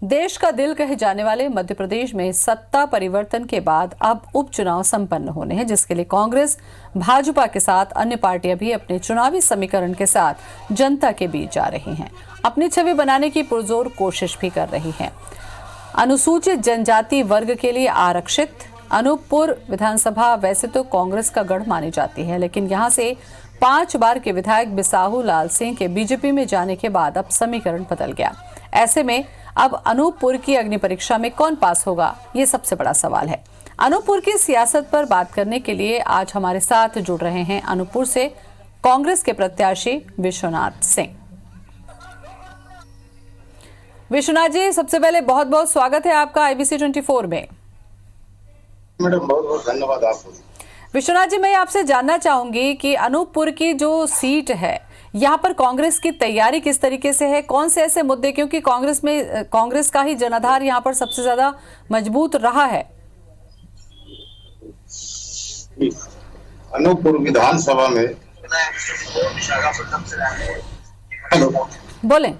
देश का दिल कहे जाने वाले मध्य प्रदेश में सत्ता परिवर्तन के बाद अब उपचुनाव संपन्न होने हैं, जिसके लिए कांग्रेस भाजपा के साथ अन्य पार्टियां भी अपने चुनावी समीकरण के साथ जनता के बीच जा रही हैं। अपनी छवि बनाने की पुरजोर कोशिश भी कर रही हैं। अनुसूचित जनजाति वर्ग के लिए आरक्षित अनूपपुर विधानसभा वैसे तो कांग्रेस का गढ़ मानी जाती है, लेकिन यहां से 5 बार के विधायक बिसाहू लाल सिंह के बीजेपी में जाने के बाद अब समीकरण बदल गया। ऐसे में अब अनूपपुर की अग्नि परीक्षा में कौन पास होगा, ये सबसे बड़ा सवाल है। अनूपपुर की सियासत पर बात करने के लिए आज हमारे साथ जुड़ रहे हैं अनूपपुर से कांग्रेस के प्रत्याशी विश्वनाथ सिंह। विश्वनाथ जी, सबसे पहले बहुत बहुत स्वागत है आपका IBC 24 में। मैडम बहुत बहुत धन्यवाद आपको। विश्वनाथ जी, मैं आपसे जानना चाहूंगी कि अनूपपुर की जो सीट है, यहाँ पर कांग्रेस की तैयारी किस तरीके से है, कौन से ऐसे मुद्दे, क्योंकि कांग्रेस का ही जनाधार यहाँ पर सबसे ज्यादा मजबूत रहा है। अनूपपुर विधानसभा में बोलें।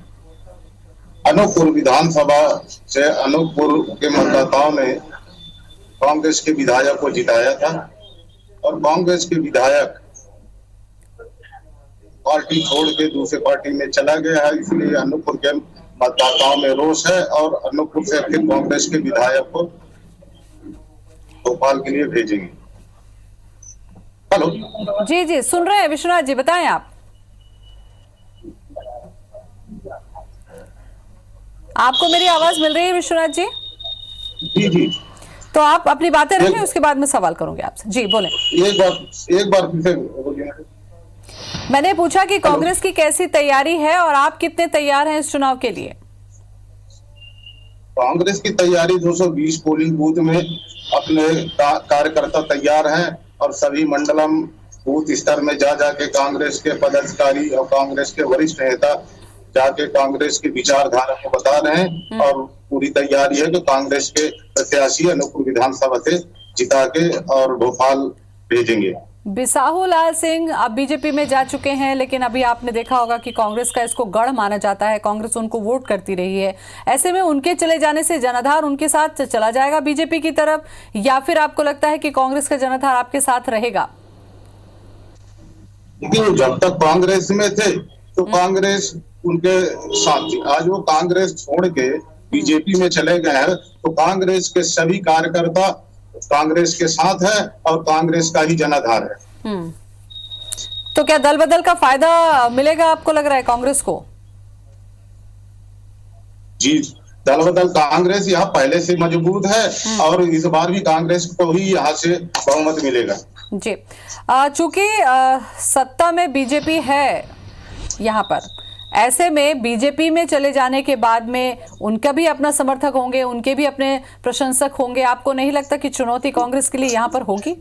अनूपपुर विधानसभा से अनूपपुर के मतदाताओं ने कांग्रेस के विधायक को जिताया था और कांग्रेस के विधायक पार्टी छोड़ के दूसरे पार्टी में चला गया है। इसलिए अनूपपुर के मतदाताओं में रोष है और अनूपपुर से फिर कांग्रेस के विधायक को भोपाल के लिए भेजेंगे। हेलो जी जी, सुन रहे हैं विश्वनाथ जी, बताएं आप। आपको मेरी आवाज मिल रही है विश्वनाथ जी? जी जी, तो आप अपनी बातें रखें, उसके बाद मैं सवाल करूंगी आपसे। जी बोलें। एक बार फिर से बोलिए। मैंने पूछा कि कांग्रेस की कैसी तैयारी है और आप कितने तैयार हैं इस चुनाव के लिए? कांग्रेस की तैयारी 220 पोलिंग बूथ में अपने कार्यकर्ता तैयार हैं और सभी मंडलम बूथ स्तर में जा जाके कांग्रेस के पदाधिकारी और कांग्रेस के वरिष्ठ नेता जाके कांग्रेस की विचारधारा को बता रहे हैं और पूरी तैयारी है कि कांग्रेस के प्रत्याशी अनूपपुर विधानसभा से जिता के और भोपाल भेजेंगे। बिसाहू लाल सिंह अब बीजेपी में जा चुके हैं, लेकिन अभी आपने देखा होगा कि कांग्रेस का इसको गढ़ माना जाता है, कांग्रेस उनको वोट करती रही है। ऐसे में उनके चले जाने से जनाधार उनके साथ चला जाएगा बीजेपी की तरफ, या फिर आपको लगता है कि कांग्रेस का जनाधार आपके साथ रहेगा? देखिए, जब तक कांग्रेस में थे तो कांग्रेस उनके साथ थी। आज वो कांग्रेस छोड़ के बीजेपी में चले गए हैं तो कांग्रेस के सभी कार्यकर्ता कांग्रेस के साथ है और कांग्रेस का ही जनाधार है। तो क्या दल बदल का फायदा मिलेगा आपको लग रहा है कांग्रेस को? जी, दल बदल कांग्रेस यहाँ पहले से मजबूत है और इस बार भी कांग्रेस को ही यहाँ से बहुमत मिलेगा। जी, चूंकि सत्ता में बीजेपी है यहाँ पर, ऐसे में बीजेपी में चले जाने के बाद में उनका भी अपना समर्थक होंगे, उनके भी अपने प्रशंसक होंगे। आपको नहीं लगता कि चुनौती कांग्रेस के लिए यहाँ पर होगी?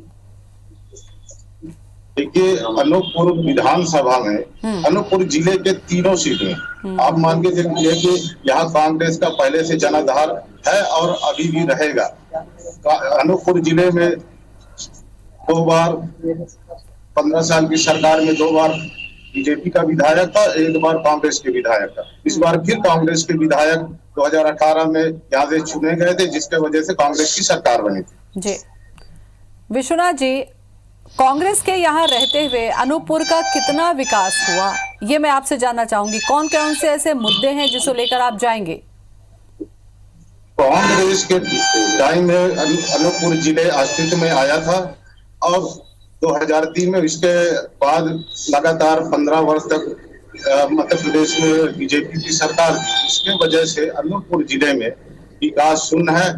देखिए, अनूपपुर विधानसभा में अनूपपुर जिले के तीनों सीटें आप मान के चलिए कि यहाँ कांग्रेस का पहले से जनाधार है और अभी भी रहेगा। अनूपपुर जिले में 2 बार 15 साल की सरकार में 2 बार बीजेपी का विधायक था, 1 बार कांग्रेस के विधायक था। इस बार फिर कांग्रेस के विधायक 2018 में यहाँ से चुने गए थे, जिसके वजह से कांग्रेस की सरकार बनी थी। जी, विश्वनाथ जी, कांग्रेस के यहाँ रहते हुए अनूपपुर का कितना विकास हुआ, ये मैं आपसे जानना चाहूंगी। कौन कौन से ऐसे मुद्दे हैं जिसको लेकर आप जाएंगे? कांग्रेस के टाइम में अनूपपुर जिले अस्तित्व में आया था और 2003 में इसके बाद लगातार 15 वर्ष तक मध्य प्रदेश में बीजेपी की सरकार थी। इसके वजह से अनूपपुर जिले में विकास शून्य है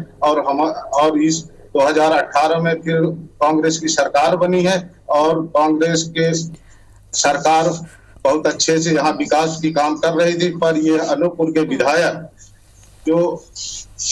और इस 2018 में फिर कांग्रेस की सरकार बनी है और कांग्रेस के सरकार बहुत अच्छे से यहाँ विकास की काम कर रही थी। पर ये अनूपपुर के विधायक जो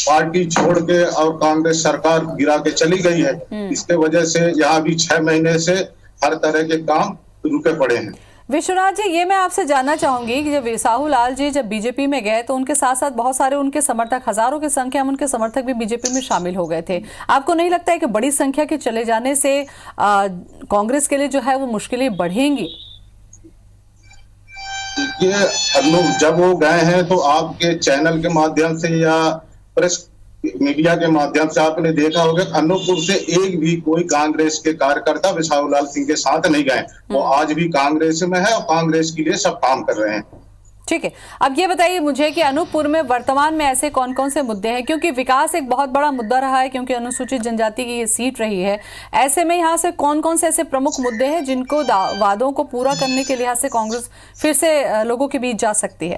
पार्टी छोड़ के और कांग्रेस सरकार गिरा के चली गई है, इसके वजह से यहाँ भी 6 महीने से हर तरह के काम रुके पड़े हैं। विश्वनाथ जी, ये मैं आपसे जानना चाहूंगी कि जब बिसाहू लाल जी जब बीजेपी में गए तो उनके साथ साथ बहुत सारे उनके समर्थक, हजारों की संख्या में उनके समर्थक भी बीजेपी में शामिल हो गए थे। आपको नहीं लगता है कि बड़ी संख्या के चले जाने से कांग्रेस के लिए जो है वो मुश्किलें बढ़ेंगी? ये जब वो गए हैं तो आपके चैनल के माध्यम से या प्रेस मीडिया के माध्यम से आपने देखा होगा अनूपपुर से एक भी कोई कांग्रेस के कार्यकर्ता बिसाहू लाल सिंह के साथ नहीं गए। वो आज भी कांग्रेस में है और कांग्रेस के लिए सब काम कर रहे हैं। ठीक है, अब ये बताइए मुझे कि अनूपपुर में वर्तमान में ऐसे कौन कौन से मुद्दे हैं, क्योंकि विकास एक बहुत बड़ा मुद्दा रहा है, क्योंकि अनुसूचित जनजाति की ये सीट रही है। ऐसे में यहाँ से कौन कौन से ऐसे प्रमुख मुद्दे हैं जिनको वादों को पूरा करने के लिहाज से कांग्रेस फिर से लोगों के बीच जा सकती है?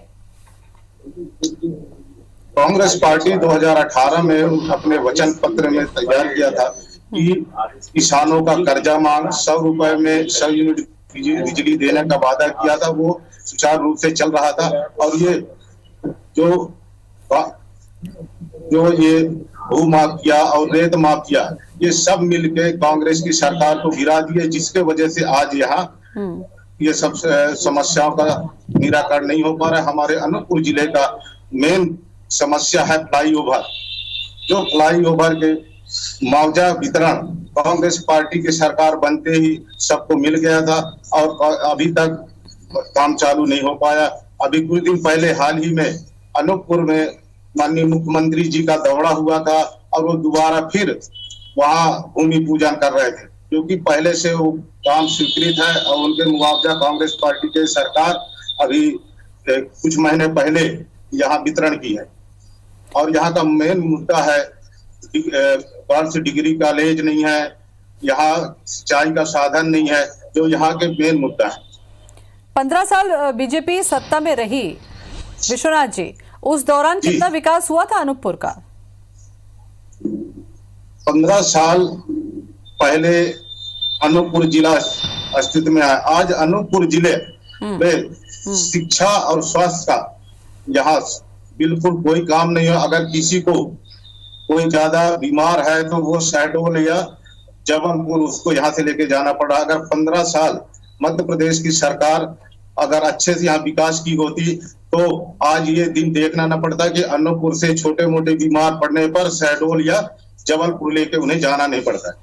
कांग्रेस पार्टी 2018 में अपने वचन पत्र में तैयार किया था कि किसानों का कर्जा मांग 100 रुपए में 100 यूनिट बिजली देने का वादा किया था, वो सुचारू रूप से चल रहा था। और ये जो ये भू माफिया और रेत माफिया ये सब मिलके कांग्रेस की सरकार को गिरा दिए, जिसके वजह से आज यहाँ ये सब समस्याओं का निराकरण नहीं हो पा रहा है। हमारे अनूपपुर जिले का मेन समस्या है फ्लाईओवर। जो फ्लाईओवर के मुआवजा वितरण कांग्रेस पार्टी की सरकार बनते ही सबको मिल गया था और अभी तक काम चालू नहीं हो पाया। अभी कुछ दिन पहले हाल ही में अनूपपुर में माननीय मुख्यमंत्री जी का दौरा हुआ था और वो दोबारा फिर वहां भूमि पूजन कर रहे थे, क्योंकि पहले से वो काम स्वीकृत है और उनके मुआवजा कांग्रेस पार्टी के सरकार अभी कुछ महीने पहले यहाँ वितरण की है। और यहाँ का मेन मुद्दा है गर्ल्स डिग्री कॉलेज नहीं है, यहाँ सिंचाई का साधन नहीं है, जो यहाँ के मेन मुद्दा है। 15 साल बीजेपी सत्ता में रही विश्वनाथ जी, उस दौरान कितना विकास हुआ था अनूपपुर का? 15 साल पहले अनूपपुर जिला अस्तित्व में आया। आज अनूपपुर जिले में शिक्षा और स्वास्थ्य का यहाँ बिल्कुल कोई काम नहीं है। अगर किसी को कोई ज्यादा बीमार है तो वो शहडोल या जबलपुर उसको यहाँ से लेके जाना पड़ा। अगर 15 साल मध्य प्रदेश की सरकार अगर अच्छे से यहाँ विकास की होती तो आज ये दिन देखना न पड़ता कि अनूपपुर से छोटे मोटे बीमार पड़ने पर शहडोल या जबलपुर लेके उन्हें जाना नहीं पड़ता।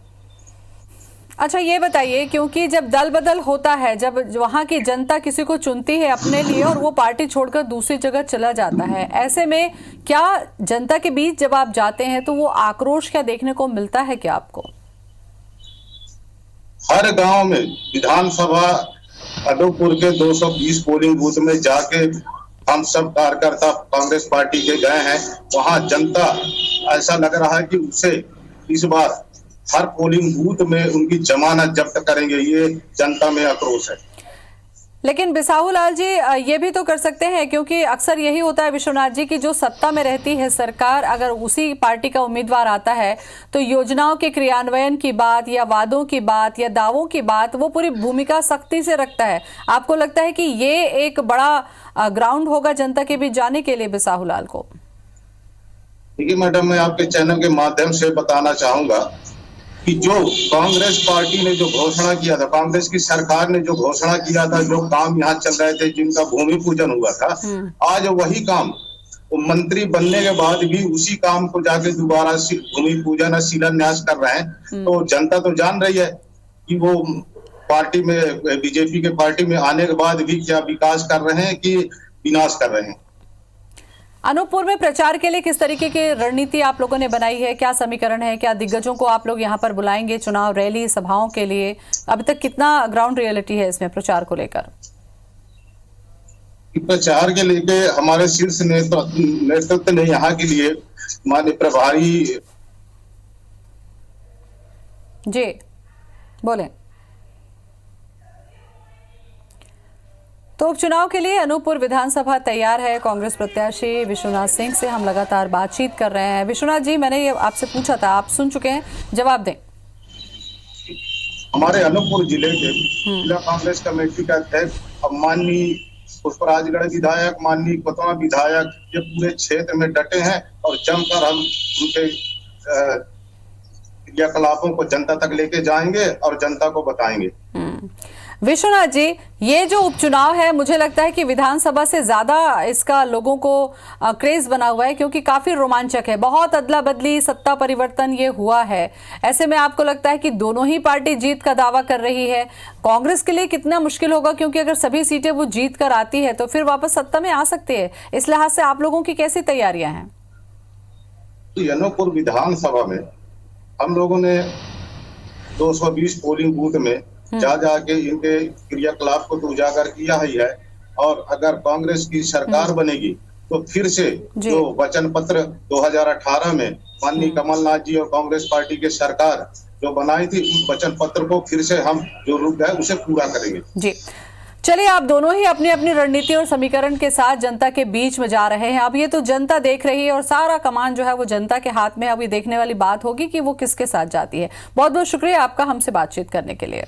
अच्छा ये बताइए, क्योंकि जब दल बदल होता है, जब वहां की जनता किसी को चुनती है अपने लिए और वो पार्टी छोड़कर दूसरी जगह चला जाता है, ऐसे में क्या जनता के बीच जब आप जाते हैं तो वो आक्रोश क्या देखने को मिलता है क्या आपको? हर गांव में विधानसभा अनूपपुर के 220 पोलिंग बूथ में जाके हम सब कार्यकर्ता कांग्रेस पार्टी के गए हैं। वहां जनता ऐसा लग रहा है कि उसे इस बार हर पोलिंग बूथ में उनकी जमानत जब्त करेंगे, ये जनता में आक्रोश है। लेकिन बिसाहू लाल जी ये भी तो कर सकते हैं, क्योंकि अक्सर यही होता है विश्वनाथ जी की जो सत्ता में रहती है सरकार, अगर उसी पार्टी का उम्मीदवार आता है तो योजनाओं के क्रियान्वयन की बात या वादों की बात या दावों की बात वो पूरी भूमिका सख्ती से रखता है। आपको लगता है कि ये एक बड़ा ग्राउंड होगा जनता के बीच जाने के लिए बिसाहू लाल को? देखिए मैडम, मैं आपके चैनल के माध्यम से बताना चाहूंगा कि जो कांग्रेस पार्टी ने जो घोषणा किया था, कांग्रेस की सरकार ने जो घोषणा किया था, जो काम यहाँ चल रहे थे, जिनका भूमि पूजन हुआ था, आज वही काम वो मंत्री बनने के बाद भी उसी काम को जाके दोबारा भूमि पूजन और शिलान्यास कर रहे हैं। तो जनता तो जान रही है कि वो पार्टी में बीजेपी के पार्टी में आने के बाद भी क्या विकास कर रहे हैं कि विनाश कर रहे हैं। अनूपपुर में प्रचार के लिए किस तरीके की रणनीति आप लोगों ने बनाई है? क्या समीकरण है? क्या दिग्गजों को आप लोग यहाँ पर बुलाएंगे चुनाव रैली सभाओं के लिए? अभी तक कितना ग्राउंड रियलिटी है इसमें प्रचार को लेकर? प्रचार के लेके हमारे शीर्ष नेतृत्व ने यहाँ के लिए माननीय प्रभारी जी बोले तो उपचुनाव के लिए अनूपपुर विधानसभा तैयार है। कांग्रेस प्रत्याशी विश्वनाथ सिंह से हम लगातार बातचीत कर रहे हैं। विश्वनाथ जी, मैंने ये आपसे पूछा था, आप सुन चुके हैं, जवाब दें। हमारे अनूपपुर जिले के जिला कांग्रेस कमेटी का अध्यक्ष माननीय पुष्पराजगढ़ विधायक, माननीय कोतवा विधायक, ये पूरे क्षेत्र में डटे हैं और जमकर हम उनके क्रियाकलापों को जनता तक लेके जाएंगे और जनता को बताएंगे। विश्वनाथ जी, ये जो उपचुनाव है मुझे लगता है कि विधानसभा से ज्यादा इसका लोगों को क्रेज बना हुआ है, क्योंकि काफी रोमांचक है, बहुत अदला बदली सत्ता परिवर्तन ये हुआ है। ऐसे में आपको लगता है कि दोनों ही पार्टी जीत का दावा कर रही है। कांग्रेस के लिए कितना मुश्किल होगा, क्योंकि अगर सभी सीटें वो जीत कर आती है तो फिर वापस सत्ता में आ सकती है। इस लिहाज से आप लोगों की कैसी तैयारियां हैं? अनूपपुर विधानसभा में हम लोगों ने 220 पोलिंग बूथ में जा जाके इनके क्रियाकलाप को तो उजागर किया ही है। और अगर कांग्रेस की सरकार बनेगी तो फिर से जो वचन पत्र 2018 में माननीय कमलनाथ जी और कांग्रेस पार्टी की सरकार जो बनाई थी, उस वचन पत्र को फिर से हम जो रुक गए उसे पूरा करेंगे। जी, चलिए, आप दोनों ही अपनी अपनी रणनीति और समीकरण के साथ जनता के बीच में जा रहे हैं। अब ये तो जनता देख रही है और सारा कमान जो है वो जनता के हाथ में। अब ये देखने वाली बात होगी कि वो किसके साथ जाती है। बहुत बहुत शुक्रिया आपका हमसे बातचीत करने के लिए।